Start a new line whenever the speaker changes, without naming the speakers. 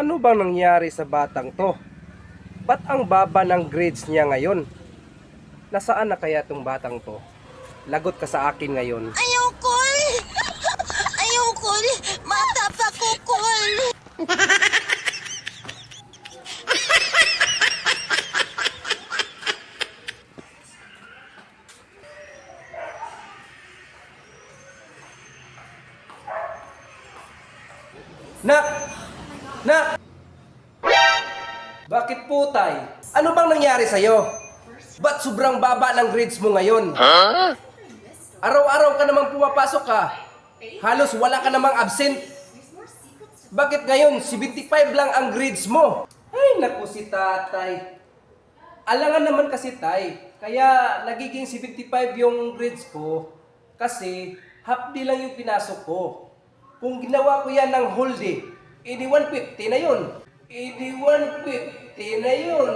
Ano bang nangyari sa batang to? Ba't ang baba ng grades niya ngayon? Nasaan na kaya tong batang to? Lagot ka sa akin ngayon.
Ayaw, Kol! Ayaw, Kol! Mata pa ko, Kol!
Nak! Nak! Bakit po, tay? Ano bang nangyari sa'yo? Ba't sobrang baba ng grades mo ngayon? Araw-araw ka namang pumapasok ka. Halos wala ka namang absent. Bakit ngayon 75 lang ang grades mo? Ay, naku si tatay. Alangan naman kasi tay. Kaya nagiging 75 yung grades ko. Kasi half day lang yung pinasok ko. Kung ginawa ko yan ng whole day, edi 150 na yun. Edi 150 na yun.